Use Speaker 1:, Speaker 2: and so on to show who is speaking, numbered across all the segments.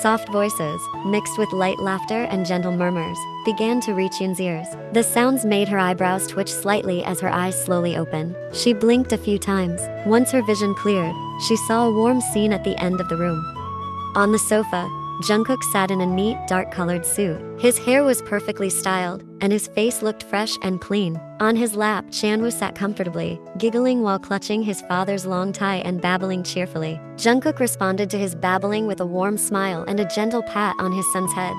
Speaker 1: Soft voices, mixed with light laughter and gentle murmurs, began to reach Yin's ears. The sounds made her eyebrows twitch slightly as her eyes slowly opened. She blinked a few times. Once her vision cleared, she saw a warm scene at the end of the room. On the sofa, Jungkook sat in a neat, dark-colored suit. His hair was perfectly styled, and his face looked fresh and clean. On his lap, Chanwoo sat comfortably, giggling while clutching his father's long tie and babbling cheerfully. Jungkook responded to his babbling with a warm smile and a gentle pat on his son's head.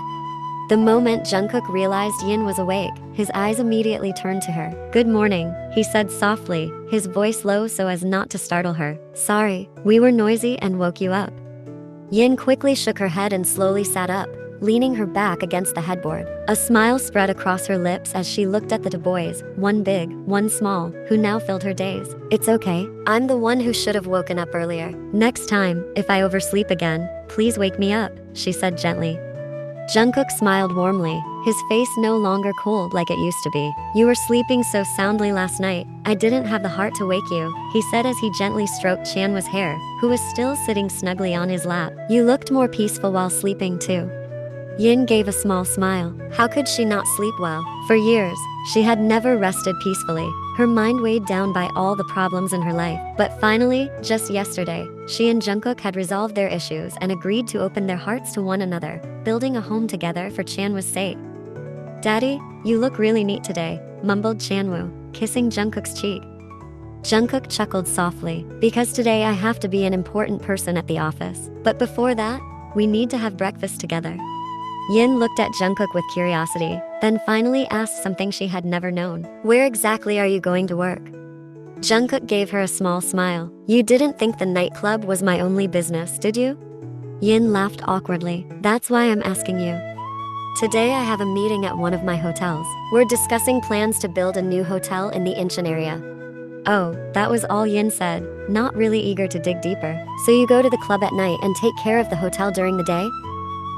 Speaker 1: The moment Jungkook realized Yin was awake, his eyes immediately turned to her. "Good morning," he said softly, his voice low so as not to startle her. "Sorry, we were noisy and woke you up." Yin quickly shook her head and slowly sat up, leaning her back against the headboard. A smile spread across her lips as she looked at the two boys, one big, one small, who now filled her days. "It's okay. I'm the one who should have woken up earlier. Next time, if I oversleep again, please wake me up," she said gently. Jungkook smiled warmly, his face no longer cold like it used to be. "You were sleeping so soundly last night, I didn't have the heart to wake you," he said as he gently stroked Chanwoo's hair, who was still sitting snugly on his lap. "You looked more peaceful while sleeping too." Yin gave a small smile. How could she not sleep well? For years, she had never rested peacefully, her mind weighed down by all the problems in her life. But finally, just yesterday, she and Jungkook had resolved their issues and agreed to open their hearts to one another, building a home together for Chanwoo's sake. "Daddy, you look really neat today," mumbled Chanwoo, kissing Jungkook's cheek. Jungkook chuckled softly, "Because today I have to be an important person at the office. But before that, we need to have breakfast together." Yin looked at Jungkook with curiosity, then finally asked something she had never known. "Where exactly are you going to work?" Jungkook gave her a small smile. "You didn't think the nightclub was my only business, did you?" Yin laughed awkwardly. "That's why I'm asking you. Today I have a meeting at one of my hotels. We're discussing plans to build a new hotel in the Incheon area." Oh, that was all Yin said, not really eager to dig deeper. "So you go to the club at night and take care of the hotel during the day?"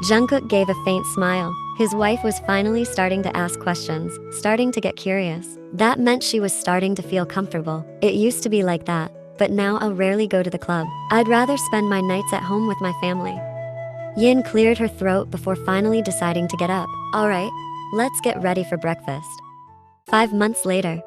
Speaker 1: Jungkook gave a faint smile. His wife was finally starting to ask questions, starting to get curious. That meant she was starting to feel comfortable. "It used to be like that, but now I'll rarely go to the club. I'd rather spend my nights at home with my family." Yin cleared her throat before finally deciding to get up. "Alright, let's get ready for breakfast." 5 months later.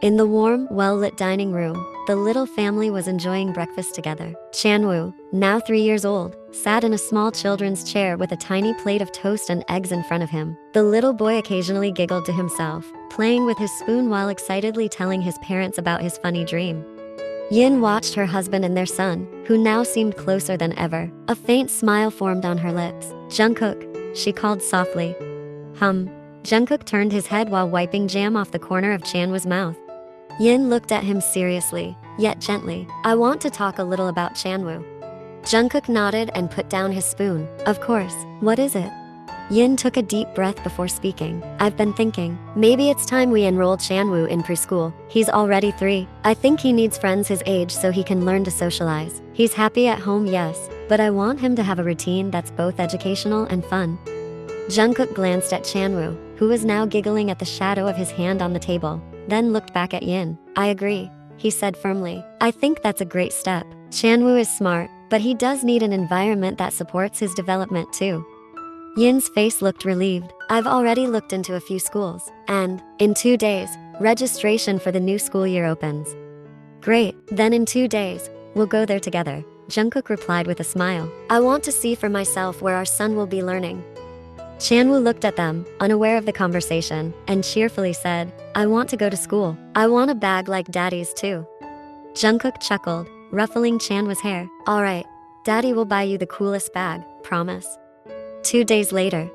Speaker 1: In the warm, well-lit dining room, the little family was enjoying breakfast together. Chanwoo, now 3 years old, sat in a small children's chair with a tiny plate of toast and eggs in front of him. The little boy occasionally giggled to himself, playing with his spoon while excitedly telling his parents about his funny dream. Yin watched her husband and their son, who now seemed closer than ever. A faint smile formed on her lips. "Jungkook," she called softly. Jungkook turned his head while wiping jam off the corner of Chanwoo's mouth. Yin looked at him seriously, yet gently. "I want to talk a little about Chanwoo." Jungkook nodded and put down his spoon. "Of course, what is it?" Yin took a deep breath before speaking. "I've been thinking, maybe it's time we enroll Chanwoo in preschool. He's already 3. I think he needs friends his age so he can learn to socialize. He's happy at home, yes, but I want him to have a routine that's both educational and fun." Jungkook glanced at Chanwoo, who was now giggling at the shadow of his hand on the table, then looked back at Yin. "I agree," he said firmly. "I think that's a great step. Chanwoo is smart, but he does need an environment that supports his development too." Yin's face looked relieved. "I've already looked into a few schools, and, in 2 days, registration for the new school year opens." "Great, then in 2 days, we'll go there together," Jungkook replied with a smile. "I want to see for myself where our son will be learning." Chanwoo looked at them, unaware of the conversation, and cheerfully said, "I want to go to school. I want a bag like Daddy's too." Jungkook chuckled, ruffling Chanwoo's hair. "Alright, Daddy will buy you the coolest bag, promise." 2 days later.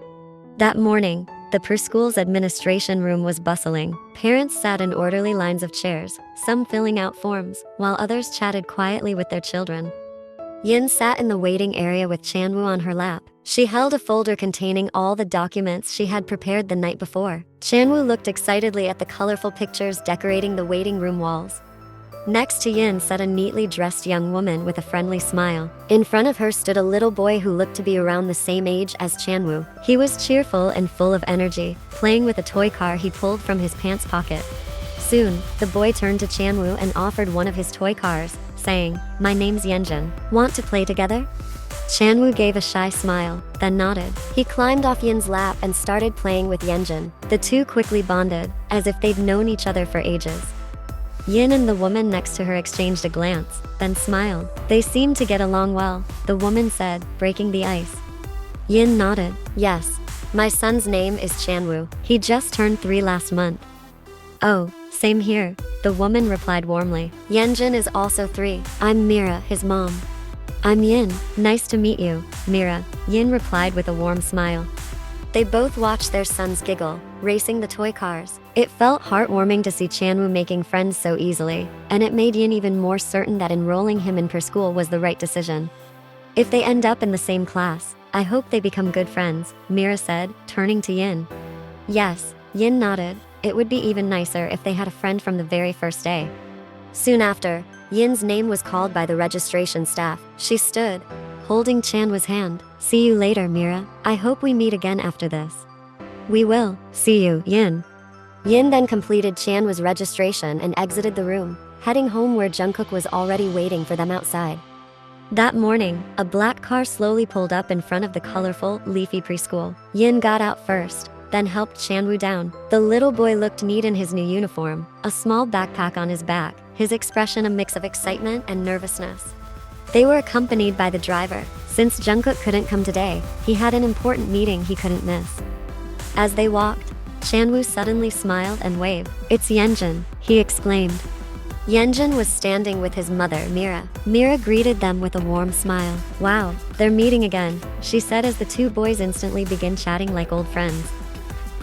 Speaker 1: That morning, the preschool's administration room was bustling. Parents sat in orderly lines of chairs, some filling out forms, while others chatted quietly with their children. Yin sat in the waiting area with Chanwoo on her lap. She held a folder containing all the documents she had prepared the night before. Chanwoo looked excitedly at the colorful pictures decorating the waiting room walls. Next to Yin sat a neatly dressed young woman with a friendly smile. In front of her stood a little boy who looked to be around the same age as Chanwoo. He was cheerful and full of energy, playing with a toy car he pulled from his pants pocket. Soon, the boy turned to Chanwoo and offered one of his toy cars, saying, "My name's Yeonjun. Want to play together?" Chanwoo gave a shy smile, then nodded. He climbed off Yin's lap and started playing with Yeonjun. The two quickly bonded, as if they'd known each other for ages. Yin and the woman next to her exchanged a glance, then smiled. They seemed to get along well, the woman said, breaking the ice. Yin nodded. Yes. My son's name is Chanwoo. He just turned 3 last month. Oh, same here, the woman replied warmly. Yeonjun is also 3. I'm Mira, his mom. I'm Yin. Nice to meet you, Mira, Yin replied with a warm smile. They both watched their sons giggle, racing the toy cars. It felt heartwarming to see Chanwoo making friends so easily, and it made Yin even more certain that enrolling him in preschool was the right decision. If they end up in the same class, I hope they become good friends, Mira said, turning to Yin. Yes, Yin nodded. It would be even nicer if they had a friend from the very first day. Soon after, Yin's name was called by the registration staff. She stood, holding Chanwoo's hand. See you later, Mira. I hope we meet again after this. We will. See you, Yin. Yin then completed Chanwoo's registration and exited the room, heading home where Jungkook was already waiting for them outside. That morning, a black car slowly pulled up in front of the colorful, leafy preschool. Yin got out first, then helped Chanwoo down. The little boy looked neat in his new uniform, a small backpack on his back, his expression a mix of excitement and nervousness. They were accompanied by the driver. Since Jungkook couldn't come today, he had an important meeting he couldn't miss. As they walked, Chanwoo suddenly smiled and waved. It's Yeonjun, he exclaimed. Yeonjun was standing with his mother, Mira. Mira greeted them with a warm smile. Wow, they're meeting again, she said as the two boys instantly began chatting like old friends.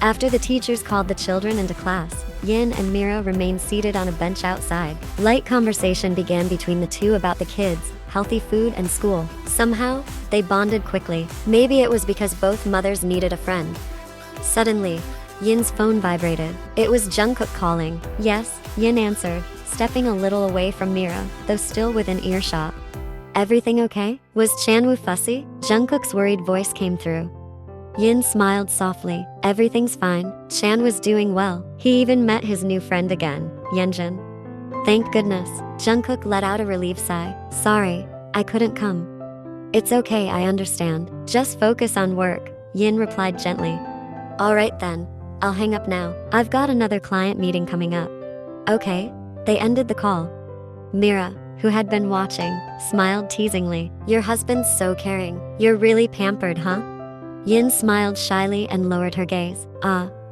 Speaker 1: After the teachers called the children into class, Yin and Mira remained seated on a bench outside. Light conversation began between the two about the kids, healthy food, and school. Somehow, they bonded quickly. Maybe it was because both mothers needed a friend. Suddenly, Yin's phone vibrated. It was Jungkook calling. Yes, Yin answered, stepping a little away from Mira, though still within earshot. Everything okay? Was Chanwoo fussy? Jungkook's worried voice came through. Yin smiled softly. Everything's fine. Chan was doing well. He even met his new friend again, Yeonjun. Thank goodness. Jungkook let out a relieved sigh. Sorry, I couldn't come. It's okay, I understand. Just focus on work, Yin replied gently. Alright then, I'll hang up now. I've got another client meeting coming up. Okay. They ended the call. Mira, who had been watching, smiled teasingly. Your husband's so caring. You're really pampered, huh? Yin smiled shyly and lowered her gaze.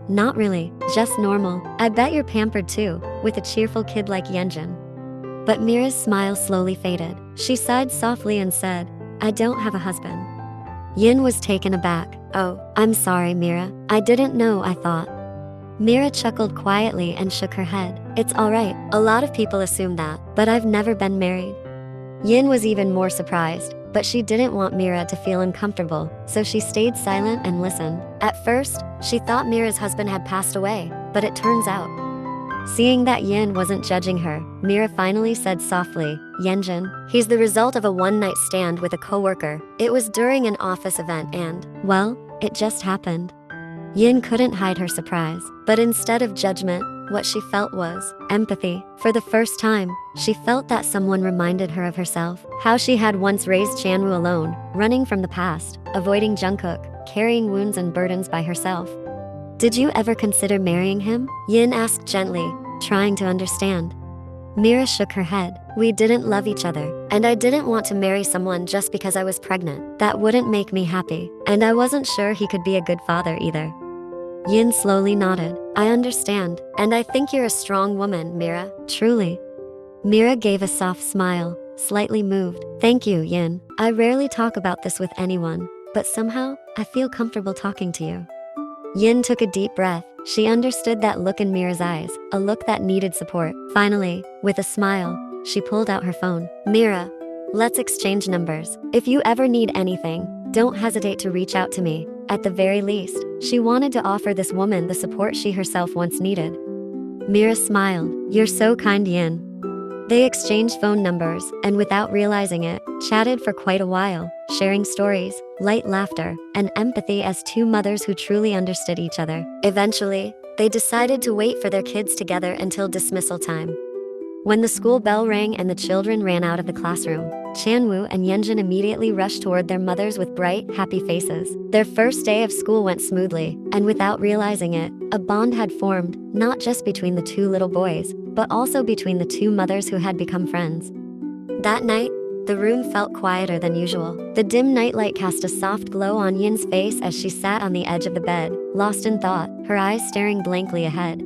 Speaker 1: Not really, just normal. I bet you're pampered too, with a cheerful kid like Yeonjun. But Mira's smile slowly faded. She sighed softly and said, I don't have a husband. Yin was taken aback. Oh, I'm sorry, Mira. I didn't know, I thought. Mira chuckled quietly and shook her head. It's alright, a lot of people assume that, but I've never been married. Yin was even more surprised, but she didn't want Mira to feel uncomfortable, so she stayed silent and listened. At first, she thought Mira's husband had passed away, but it turns out. Seeing that Yin wasn't judging her, Mira finally said softly, Yeonjun, he's the result of a one-night stand with a coworker. It was during an office event and, well, it just happened. Yin couldn't hide her surprise, but instead of judgment, what she felt was empathy. For the first time, she felt that someone reminded her of herself, how she had once raised Chanwoo alone, running from the past, avoiding Jungkook, carrying wounds and burdens by herself. Did you ever consider marrying him? Yin asked gently, trying to understand. Mira shook her head. We didn't love each other, and I didn't want to marry someone just because I was pregnant. That wouldn't make me happy, and I wasn't sure he could be a good father either. Yin slowly nodded. I understand, and I think you're a strong woman, Mira. Truly. Mira gave a soft smile, slightly moved. Thank you, Yin. I rarely talk about this with anyone, but somehow, I feel comfortable talking to you. Yin took a deep breath. She understood that look in Mira's eyes, a look that needed support. Finally, with a smile, she pulled out her phone. Mira, let's exchange numbers. If you ever need anything, don't hesitate to reach out to me. At the very least, she wanted to offer this woman the support she herself once needed. Mira smiled. You're so kind, Yin. They exchanged phone numbers, and without realizing it, chatted for quite a while, sharing stories, light laughter, and empathy as two mothers who truly understood each other. Eventually, they decided to wait for their kids together until dismissal time. When the school bell rang and the children ran out of the classroom, Chanwoo and Yeonjun immediately rushed toward their mothers with bright, happy faces. Their first day of school went smoothly, and without realizing it, a bond had formed, not just between the two little boys, but also between the two mothers who had become friends. That night, the room felt quieter than usual. The dim nightlight cast a soft glow on Yin's face as she sat on the edge of the bed, lost in thought, her eyes staring blankly ahead.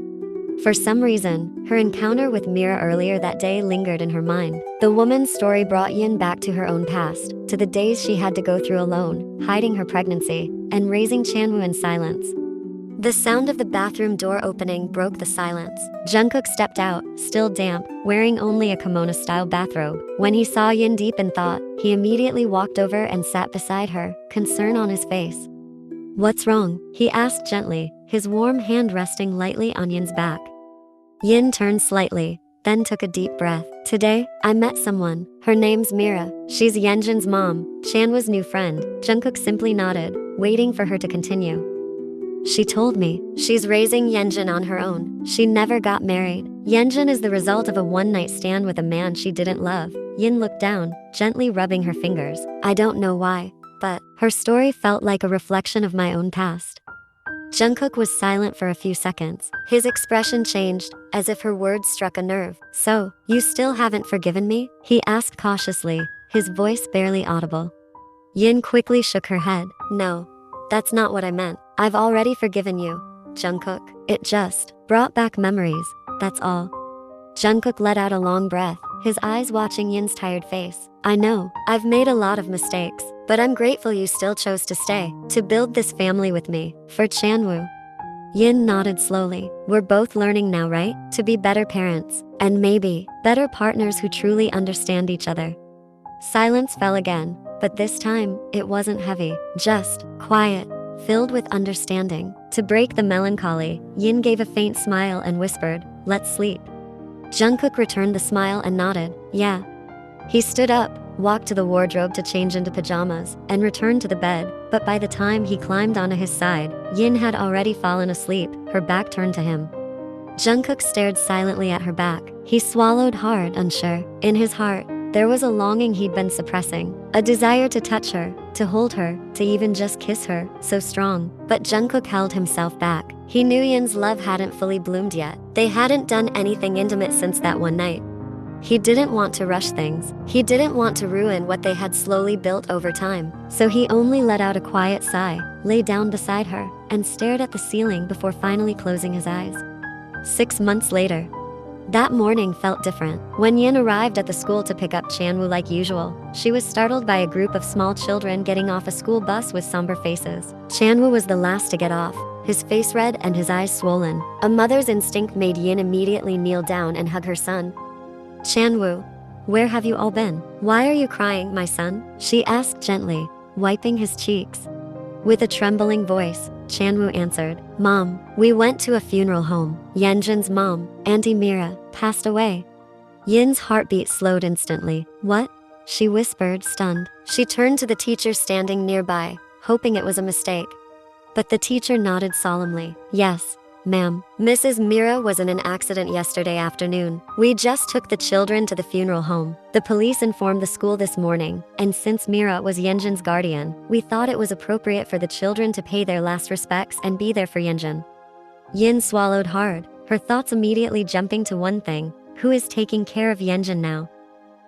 Speaker 1: For some reason, her encounter with Mira earlier that day lingered in her mind. The woman's story brought Yin back to her own past, to the days she had to go through alone, hiding her pregnancy, and raising Chanwoo in silence. The sound of the bathroom door opening broke the silence. Jungkook stepped out, still damp, wearing only a kimono-style bathrobe. When he saw Yin deep in thought, he immediately walked over and sat beside her, concern on his face. "What's wrong?" he asked gently, his warm hand resting lightly on Yin's back. Yin turned slightly, then took a deep breath. "Today, I met someone. Her name's Mira. She's Yeonjun's mom, Chanwoo's new friend." Jungkook simply nodded, waiting for her to continue. "She told me she's raising Yeonjun on her own. She never got married. Yeonjun is the result of a one-night stand with a man she didn't love." Yin looked down, gently rubbing her fingers. "I don't know why, but her story felt like a reflection of my own past." Jungkook was silent for a few seconds. His expression changed, as if her words struck a nerve. "So, you still haven't forgiven me?" he asked cautiously, his voice barely audible. Yin quickly shook her head. "No, that's not what I meant. I've already forgiven you, Jungkook. It just brought back memories, that's all." Jungkook let out a long breath, his eyes watching Yin's tired face. "I know, I've made a lot of mistakes, but I'm grateful you still chose to stay, to build this family with me, for Chanwoo." Yin nodded slowly. "We're both learning now, right? To be better parents, and maybe better partners who truly understand each other." Silence fell again, but this time, it wasn't heavy, just quiet, filled with understanding. To break the melancholy, Yin gave a faint smile and whispered, "Let's sleep." Jungkook returned the smile and nodded, "Yeah." He stood up, walked to the wardrobe to change into pajamas, and returned to the bed, but by the time he climbed onto his side, Yin had already fallen asleep, her back turned to him. Jungkook stared silently at her back. He swallowed hard, unsure. In his heart, there was a longing he'd been suppressing, a desire to touch her, to hold her, to even just kiss her, so strong. But Jungkook held himself back. He knew Yin's love hadn't fully bloomed yet. They hadn't done anything intimate since that one night. He didn't want to rush things. He didn't want to ruin what they had slowly built over time. So he only let out a quiet sigh, lay down beside her, and stared at the ceiling before finally closing his eyes. 6 months later. That morning felt different. When Yin arrived at the school to pick up Chanwoo like usual, she was startled by a group of small children getting off a school bus with somber faces. Chanwoo was the last to get off, his face red and his eyes swollen. A mother's instinct made Yin immediately kneel down and hug her son. "Chanwoo, where have you all been? Why are you crying, my son?" she asked gently, wiping his cheeks. With a trembling voice, Chanwoo answered, "Mom, we went to a funeral home. Yeonjun's mom, Auntie Mira, passed away." Yin's heartbeat slowed instantly. "What?" she whispered, stunned. She turned to the teacher standing nearby, hoping it was a mistake. But the teacher nodded solemnly. "Yes, ma'am. Mrs. Mira was in an accident yesterday afternoon. We just took the children to the funeral home. The police informed the school this morning, and since Mira was Yeonjun's guardian, we thought it was appropriate for the children to pay their last respects and be there for Yeonjun." Yin swallowed hard, her thoughts immediately jumping to one thing: who is taking care of Yeonjun now?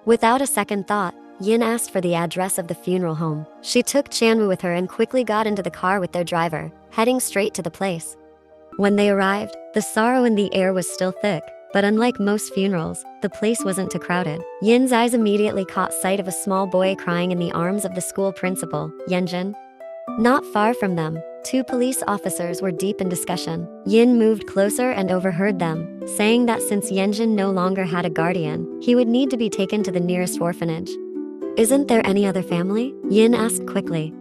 Speaker 1: Without a second thought, Yin asked for the address of the funeral home. She took Chanwoo with her and quickly got into the car with their driver, heading straight to the place. When they arrived, the sorrow in the air was still thick, but unlike most funerals, the place wasn't too crowded. Yin's eyes immediately caught sight of a small boy crying in the arms of the school principal, Yeonjun. Not far from them, 2 police officers were deep in discussion. Yin moved closer and overheard them, saying that since Yeonjun no longer had a guardian, he would need to be taken to the nearest orphanage. "Isn't there any other family?" Yin asked quickly.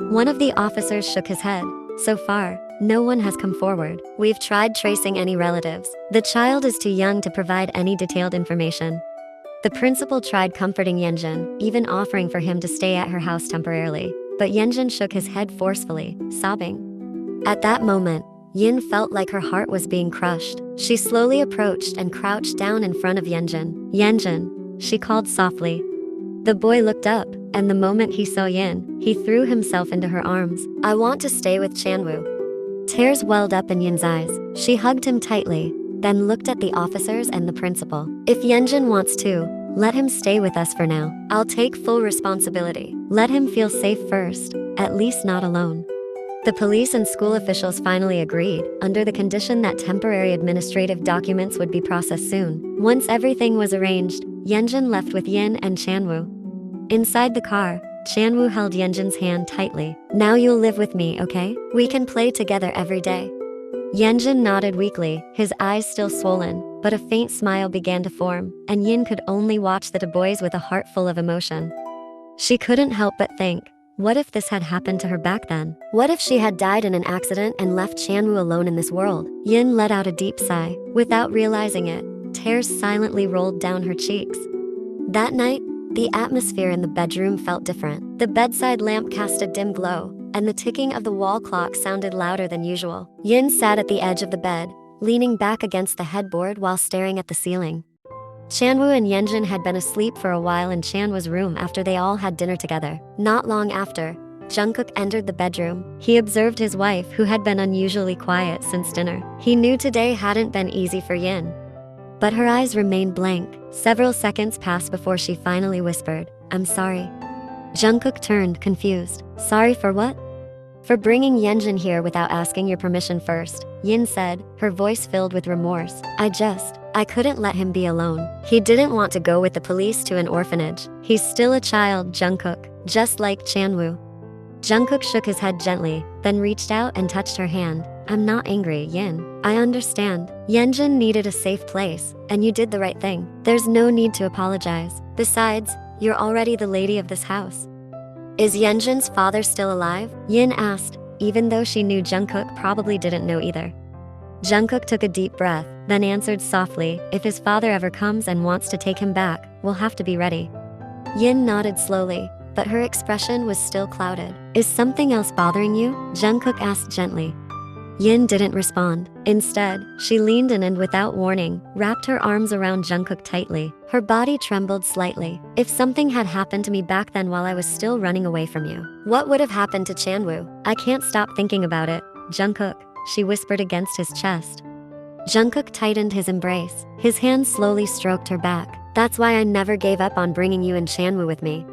Speaker 1: One of the officers shook his head. "So far, no one has come forward. We've tried tracing any relatives. The child is too young to provide any detailed information." The principal tried comforting Yeonjun, even offering for him to stay at her house temporarily, but Yeonjun shook his head forcefully, sobbing. At that moment, Yin felt like her heart was being crushed. She slowly approached and crouched down in front of Yeonjun. "Yeonjun," she called softly. The boy looked up, and the moment he saw Yin, he threw himself into her arms. I want to stay with Chanwoo. Tears welled up in Yin's eyes. She hugged him tightly, then looked at the officers and the principal. If Yeonjun wants to, let him stay with us for now. I'll take full responsibility. Let him feel safe first, at least not alone. The police and school officials finally agreed, under the condition that temporary administrative documents would be processed soon. Once everything was arranged, Yeonjun left with Yin and Chanwoo. Inside the car, Chanwoo held Yeonjun's hand tightly. Now you'll live with me, okay? We can play together every day. Yeonjun nodded weakly, his eyes still swollen, but a faint smile began to form, and Yin could only watch the two boys with a heart full of emotion. She couldn't help but think, what if this had happened to her back then? What if she had died in an accident and left Chanwoo alone in this world? Yin let out a deep sigh. Without realizing it, tears silently rolled down her cheeks. That night, the atmosphere in the bedroom felt different. The bedside lamp cast a dim glow, and the ticking of the wall clock sounded louder than usual. Yin sat at the edge of the bed, leaning back against the headboard while staring at the ceiling. Chanwoo and Yeonjun had been asleep for a while in Chanwoo's room after they all had dinner together. Not long after, Jungkook entered the bedroom. He observed his wife, who had been unusually quiet since dinner. He knew today hadn't been easy for Yin, but her eyes remained blank. Several seconds passed before she finally whispered, I'm sorry. Jungkook turned, confused. Sorry for what? For bringing Yeonjun here without asking your permission first, Yin said, her voice filled with remorse. I couldn't let him be alone. He didn't want to go with the police to an orphanage. He's still a child, Jungkook, just like Chanwoo. Jungkook shook his head gently, then reached out and touched her hand. I'm not angry, Yin. I understand. Yeonjun needed a safe place, and you did the right thing. There's no need to apologize. Besides, you're already the lady of this house. Is Yeonjun's father still alive? Yin asked, even though she knew Jungkook probably didn't know either. Jungkook took a deep breath, then answered softly, if his father ever comes and wants to take him back, we'll have to be ready. Yin nodded slowly, but her expression was still clouded. Is something else bothering you? Jungkook asked gently. Yin didn't respond. Instead, she leaned in and without warning, wrapped her arms around Jungkook tightly. Her body trembled slightly. If something had happened to me back then while I was still running away from you, what would have happened to Chanwoo? I can't stop thinking about it, Jungkook, she whispered against his chest. Jungkook tightened his embrace. His hand slowly stroked her back. That's why I never gave up on bringing you and Chanwoo with me.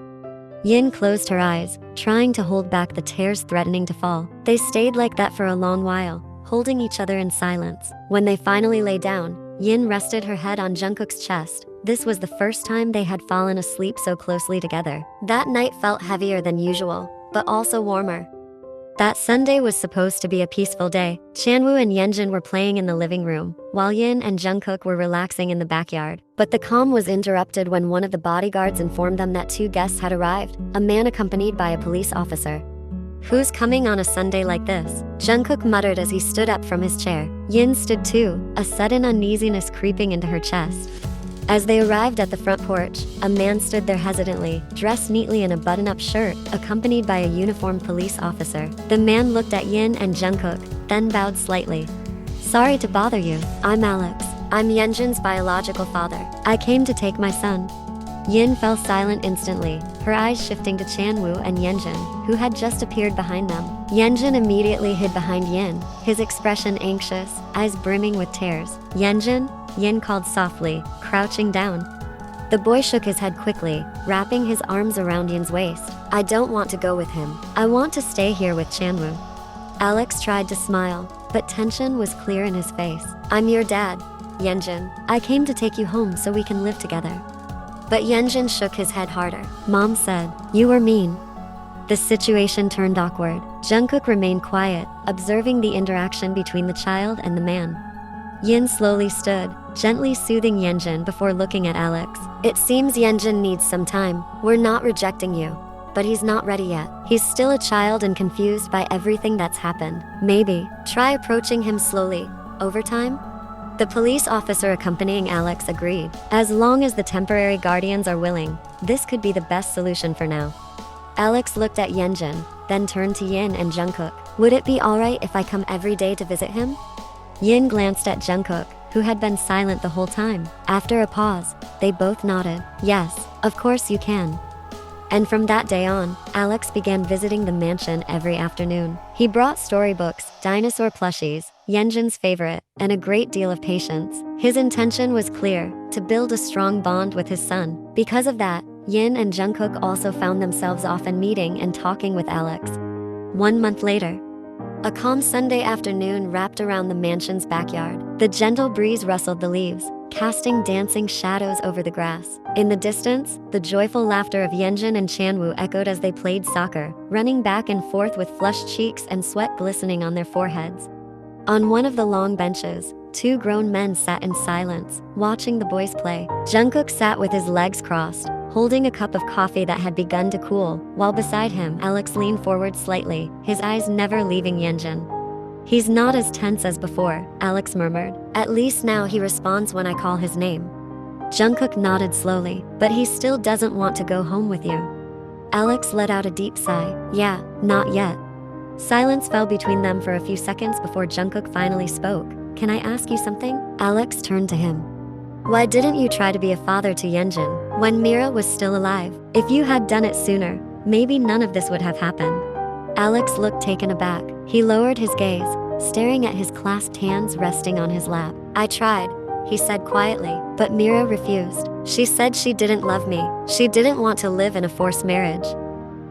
Speaker 1: Yin closed her eyes, trying to hold back the tears threatening to fall. They stayed like that for a long while, holding each other in silence. When they finally lay down, Yin rested her head on Jungkook's chest. This was the first time they had fallen asleep so closely together. That night felt heavier than usual, but also warmer. That Sunday was supposed to be a peaceful day. Chanwoo and Yeonjun were playing in the living room, while Yin and Jungkook were relaxing in the backyard. But the calm was interrupted when one of the bodyguards informed them that two guests had arrived, a man accompanied by a police officer. Who's coming on a Sunday like this? Jungkook muttered as he stood up from his chair. Yin stood too, a sudden uneasiness creeping into her chest. As they arrived at the front porch, a man stood there hesitantly, dressed neatly in a button-up shirt, accompanied by a uniformed police officer. The man looked at Yin and Jungkook, then bowed slightly. Sorry to bother you. I'm Alex. I'm Yeonjun's biological father. I came to take my son. Yin fell silent instantly, her eyes shifting to Chanwoo and Yeonjun, who had just appeared behind them. Yeonjun immediately hid behind Yin, his expression anxious, eyes brimming with tears. Yeonjun? Yin called softly, crouching down. The boy shook his head quickly, wrapping his arms around Yin's waist. I don't want to go with him. I want to stay here with Chanwoo. Alex tried to smile, but tension was clear in his face. I'm your dad, Yeonjun. I came to take you home so we can live together. But Yeonjun shook his head harder. Mom said, you were mean. The situation turned awkward. Jungkook remained quiet, observing the interaction between the child and the man. Yin slowly stood, gently soothing Yeonjun before looking at Alex. It seems Yeonjun needs some time. We're not rejecting you, but he's not ready yet. He's still a child and confused by everything that's happened. Maybe try approaching him slowly. Over time? The police officer accompanying Alex agreed. As long as the temporary guardians are willing, this could be the best solution for now. Alex looked at Yeonjun, then turned to Yin and Jungkook. Would it be alright if I come every day to visit him? Yin glanced at Jungkook, who had been silent the whole time. After a pause, they both nodded. Yes, of course you can. And from that day on, Alex began visiting the mansion every afternoon. He brought storybooks, dinosaur plushies, Yeonjun's favorite, and a great deal of patience. His intention was clear, to build a strong bond with his son. Because of that, Yin and Jungkook also found themselves often meeting and talking with Alex. 1 month later, a calm Sunday afternoon wrapped around the mansion's backyard. The gentle breeze rustled the leaves, casting dancing shadows over the grass. In the distance, the joyful laughter of Yeonjun and Chanwoo echoed as they played soccer, running back and forth with flushed cheeks and sweat glistening on their foreheads. On one of the long benches, 2 grown men sat in silence, watching the boys play. Jungkook sat with his legs crossed, holding a cup of coffee that had begun to cool, while beside him, Alex leaned forward slightly, his eyes never leaving Yeonjun. "He's not as tense as before," Alex murmured. "At least now he responds when I call his name." Jungkook nodded slowly, "But he still doesn't want to go home with you." Alex let out a deep sigh. "Yeah, not yet." Silence fell between them for a few seconds before Jungkook finally spoke. "Can I ask you something?" Alex turned to him. "Why didn't you try to be a father to Yeonjun when Mira was still alive? If you had done it sooner, maybe none of this would have happened." Alex looked taken aback. He lowered his gaze, staring at his clasped hands resting on his lap. "I tried," he said quietly, "but Mira refused. She said she didn't love me. She didn't want to live in a forced marriage."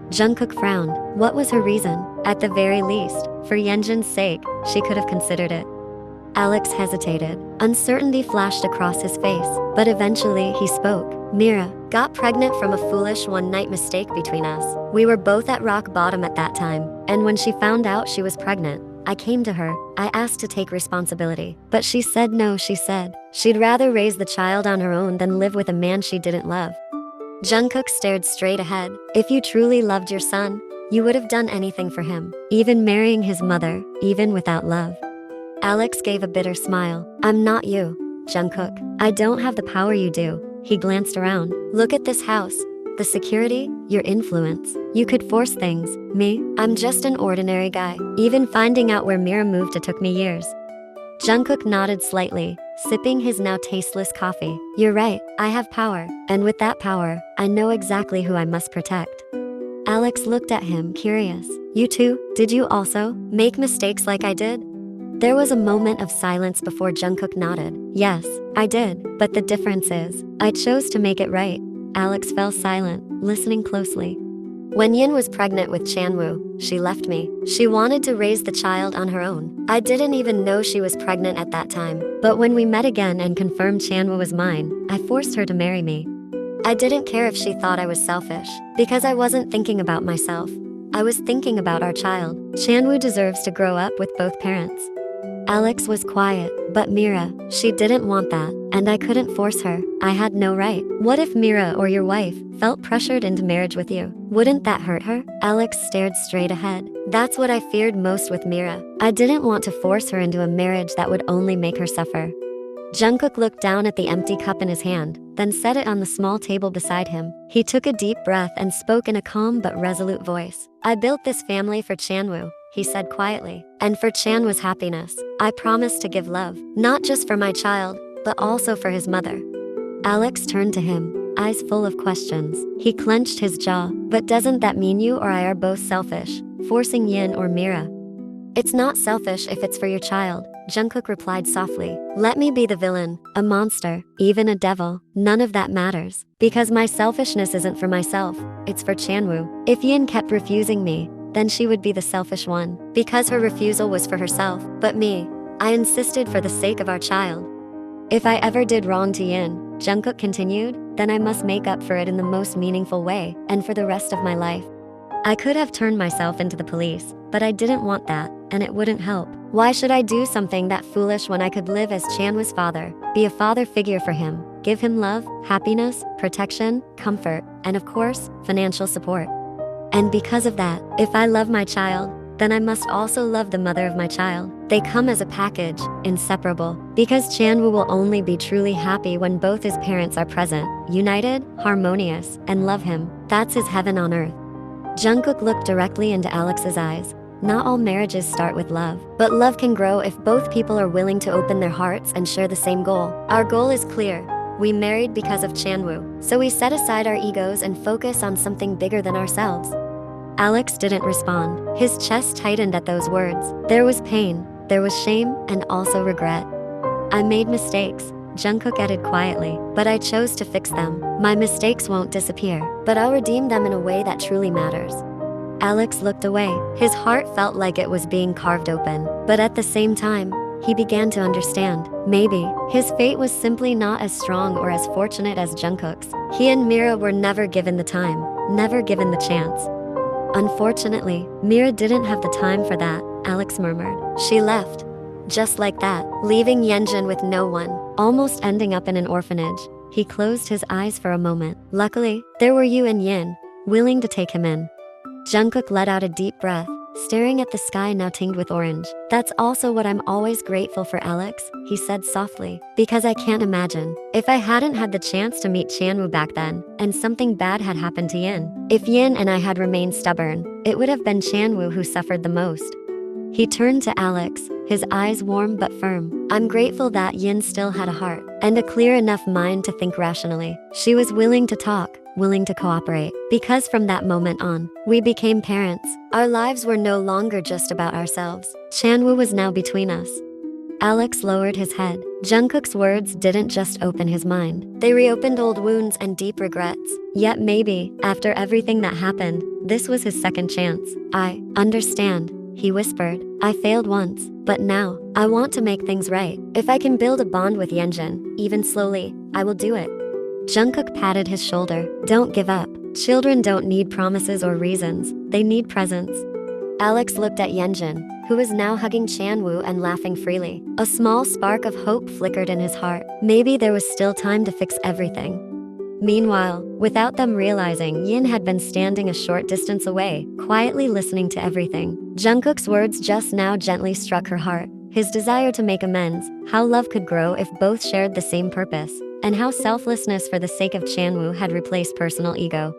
Speaker 1: Jungkook frowned. What was her reason? At the very least, for Yeonjun's sake, she could have considered it. Alex hesitated. Uncertainty flashed across his face, but eventually he spoke. "Mira got pregnant from a foolish one-night mistake between us. We were both at rock bottom at that time, and when she found out she was pregnant, I came to her. I asked to take responsibility, but she said no. She said she'd rather raise the child on her own than live with a man she didn't love." Jungkook stared straight ahead. "If you truly loved your son, you would have done anything for him, even marrying his mother, even without love." Alex gave a bitter smile. "I'm not you, Jungkook. I don't have the power you do." He glanced around. "Look at this house. The security, your influence. You could force things. Me? I'm just an ordinary guy. Even finding out where Mira moved to took me years." Jungkook nodded slightly, sipping his now tasteless coffee. "You're right, I have power. And with that power, I know exactly who I must protect." Alex looked at him, curious. "You too? Did you also make mistakes like I did?" There was a moment of silence before Jungkook nodded. "Yes, I did, but the difference is, I chose to make it right." Alex fell silent, listening closely. "When Yin was pregnant with Chanwoo, she left me. She wanted to raise the child on her own. I didn't even know she was pregnant at that time. But when we met again and confirmed Chanwoo was mine, I forced her to marry me. I didn't care if she thought I was selfish, because I wasn't thinking about myself. I was thinking about our child. Chanwoo deserves to grow up with both parents." Alex was quiet, but Mira, she didn't want that, and I couldn't force her. I had no right. What if Mira or your wife felt pressured into marriage with you? Wouldn't that hurt her? Alex stared straight ahead. That's what I feared most with Mira. I didn't want to force her into a marriage that would only make her suffer. Jungkook looked down at the empty cup in his hand, then set it on the small table beside him. He took a deep breath and spoke in a calm but resolute voice. "I built this family for Chanwoo," he said quietly, "and for Chanwoo's happiness. I promise to give love, not just for my child, but also for his mother." Alex turned to him, eyes full of questions. He clenched his jaw. "But doesn't that mean you or I are both selfish, forcing Yin or Mira?" "It's not selfish if it's for your child," Jungkook replied softly. "Let me be the villain, a monster, even a devil. None of that matters. Because my selfishness isn't for myself, it's for Chanwoo. If Yin kept refusing me, then she would be the selfish one, because her refusal was for herself. But me, I insisted for the sake of our child. If I ever did wrong to Yin," Jungkook continued, "then I must make up for it in the most meaningful way, and for the rest of my life. I could have turned myself into the police, but I didn't want that, and it wouldn't help. Why should I do something that foolish when I could live as Chanwoo's father, be a father figure for him, give him love, happiness, protection, comfort, and of course, financial support? And because of that, if I love my child, then I must also love the mother of my child. They come as a package, inseparable. Because Chanwoo will only be truly happy when both his parents are present, united, harmonious, and love him. That's his heaven on earth." Jungkook looked directly into Alex's eyes. "Not all marriages start with love, but love can grow if both people are willing to open their hearts and share the same goal. Our goal is clear. We married because of Chanwoo, so we set aside our egos and focus on something bigger than ourselves." Alex didn't respond. His chest tightened at those words. There was pain, there was shame, and also regret. "I made mistakes," Jungkook added quietly, "but I chose to fix them. My mistakes won't disappear, but I'll redeem them in a way that truly matters." Alex looked away. His heart felt like it was being carved open, but at the same time, he began to understand. Maybe his fate was simply not as strong or as fortunate as Jungkook's. He and Mira were never given the time, never given the chance. "Unfortunately, Mira didn't have the time for that," Alex murmured. "She left. Just like that, leaving Yeonjun with no one, almost ending up in an orphanage." He closed his eyes for a moment. "Luckily, there were you and Yin, willing to take him in." Jungkook let out a deep breath, staring at the sky now tinged with orange. "That's also what I'm always grateful for, Alex," he said softly, "because I can't imagine if I hadn't had the chance to meet Chanwoo back then, and something bad had happened to Yin. If Yin and I had remained stubborn, it would have been Chanwoo who suffered the most." He turned to Alex, his eyes warm but firm. "I'm grateful that Yin still had a heart, and a clear enough mind to think rationally. She was willing to talk, willing to cooperate. Because from that moment on, we became parents. Our lives were no longer just about ourselves. Chanwoo was now between us." Alex lowered his head. Jungkook's words didn't just open his mind. They reopened old wounds and deep regrets. Yet maybe, after everything that happened, this was his second chance. "I understand," he whispered. "I failed once, but now, I want to make things right. If I can build a bond with Yeonjun, even slowly, I will do it." Jungkook patted his shoulder. "Don't give up. Children don't need promises or reasons, they need presence." Alex looked at Yeonjun, who was now hugging Chanwoo and laughing freely. A small spark of hope flickered in his heart. Maybe there was still time to fix everything. Meanwhile, without them realizing, Yin had been standing a short distance away, quietly listening to everything. Jungkook's words just now gently struck her heart. His desire to make amends, how love could grow if both shared the same purpose, and how selflessness for the sake of Chanwoo had replaced personal ego.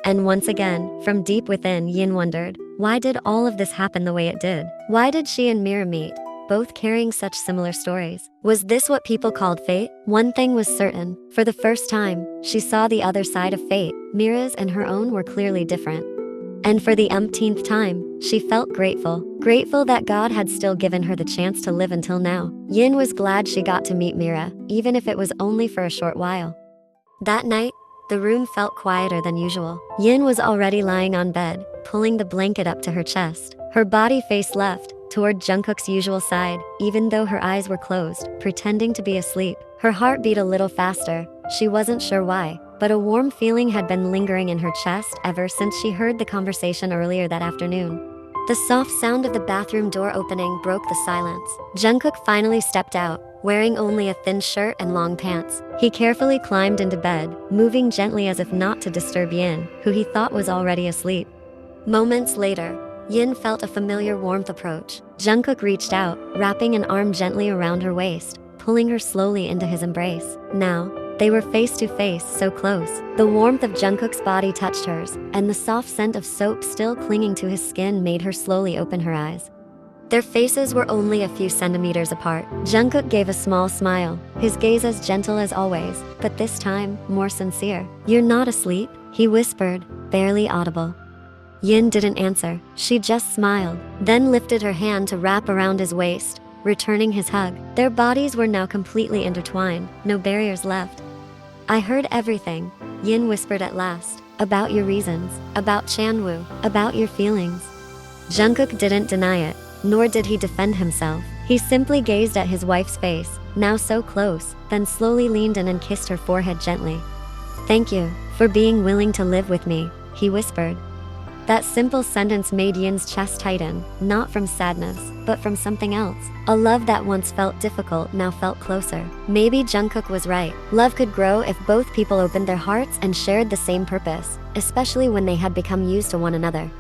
Speaker 1: And once again, from deep within, Yin wondered, why did all of this happen the way it did? Why did she and Mira meet, both carrying such similar stories? Was this what people called fate? One thing was certain. For the first time, she saw the other side of fate. Mira's and her own were clearly different. And for the umpteenth time, she felt grateful. Grateful that God had still given her the chance to live until now. Yin was glad she got to meet Mira, even if it was only for a short while. That night, the room felt quieter than usual. Yin was already lying on bed, pulling the blanket up to her chest. Her body faced left, toward Jungkook's usual side, even though her eyes were closed, pretending to be asleep. Her heart beat a little faster. She wasn't sure why, but a warm feeling had been lingering in her chest ever since she heard the conversation earlier that afternoon. The soft sound of the bathroom door opening broke the silence. Jungkook finally stepped out, wearing only a thin shirt and long pants. He carefully climbed into bed, moving gently as if not to disturb Yin, who he thought was already asleep. Moments later, Yin felt a familiar warmth approach. Jungkook reached out, wrapping an arm gently around her waist, pulling her slowly into his embrace. Now, they were face to face, so close. The warmth of Jungkook's body touched hers, and the soft scent of soap still clinging to his skin made her slowly open her eyes. Their faces were only a few centimeters apart. Jungkook gave a small smile, his gaze as gentle as always, but this time, more sincere. "You're not asleep?" he whispered, barely audible. Yin didn't answer. She just smiled, then lifted her hand to wrap around his waist, returning his hug. Their bodies were now completely intertwined, no barriers left. "I heard everything," Yin whispered at last. "About your reasons, about Chanwoo, about your feelings." Jungkook didn't deny it, nor did he defend himself. He simply gazed at his wife's face, now so close, then slowly leaned in and kissed her forehead gently. "Thank you for being willing to live with me," he whispered. That simple sentence made Yin's chest tighten, not from sadness, but from something else. A love that once felt difficult now felt closer. Maybe Jungkook was right. Love could grow if both people opened their hearts and shared the same purpose, especially when they had become used to one another.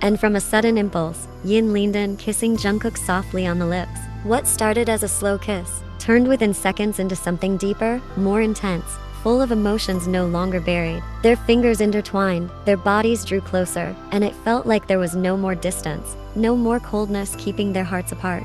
Speaker 1: And from a sudden impulse, Yin leaned in, kissing Jungkook softly on the lips. What started as a slow kiss turned within seconds into something deeper, more intense, full of emotions no longer buried. Their fingers intertwined, their bodies drew closer, and it felt like there was no more distance, no more coldness keeping their hearts apart.